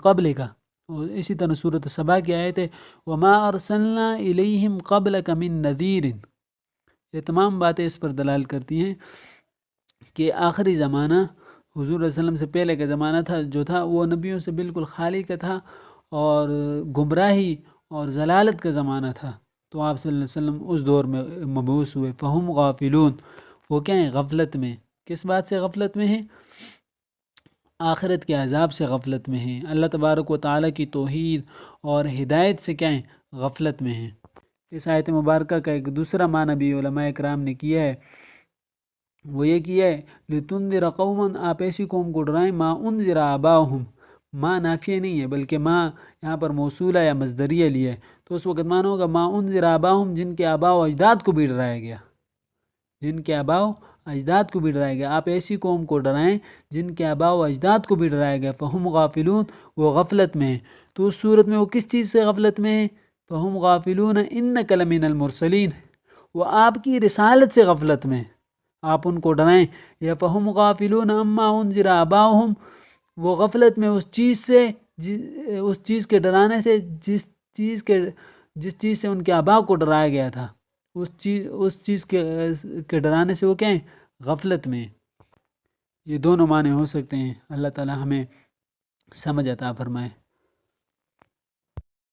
قبلک، اور اسی طرح سورۃ سبا کی آیت ہے وما ارسلنا الیہم قبلک من نذیر۔ یہ تمام باتیں اس پر دلال کرتی ہیں کہ آخری زمانہ حضور صلی اللہ علیہ وسلم سے پہلے کا زمانہ تھا جو تھا وہ نبیوں سے بالکل خالی کا تھا اور گمراہی اور ضلالت کا زمانہ تھا، تو آپ صلی اللہ علیہ وسلم اس دور میں مبعوث ہوئے۔ فہم غافلون، وہ کیا ہیں؟ غفلت میں۔ کس بات سے غفلت میں ہیں؟ آخرت کے عذاب سے غفلت میں ہیں، اللہ تبارک و تعالیٰ کی توحید اور ہدایت سے کیا ہیں؟ غفلت میں ہیں۔ اس آیت مبارکہ کا ایک دوسرا معنی بھی علماء کرام نے کیا ہے، وہ یہ کیا ہے لِتُنذِرَ قَوْمًا، آپ ایسی قوم کو ڈرائیں ما انذر آباؤہم، ما نافیہ نہیں ہے بلکہ ما یہاں پر موصولہ یا مصدریہ لیا ہے، تو اس وقت معنی ہوگا ما انذر آباؤہم، جن کے آباء و اجداد کو بھی ڈرایا گیا، جن کے آباء و اجداد کو بھی ڈرایا گیا۔ آپ ایسی قوم کو ڈرائیں جن کے آباء و اجداد کو بھی ڈرایا گیا۔ فہم غافلون، وہ غفلت میں ہیں۔ تو اس صورت میں وہ کس چیز سے غفلت میں ہیں؟ فہم غافلون انک لمن المرسلین، وہ آپ کی رسالت سے غفلت میں ہیں، آپ ان کو ڈرائیں۔ یا فہم غافلون اما انذر آباؤہم، وہ غفلت میں اس چیز سے، اس چیز کے ڈرانے سے جس چیز سے ان کے آباء کو ڈرایا گیا تھا، اس چیز کے ڈرانے سے وہ کیا ہیں؟ غفلت میں۔ یہ دونوں معنی ہو سکتے ہیں، اللہ تعالی ہمیں سمجھ عطا فرمائے۔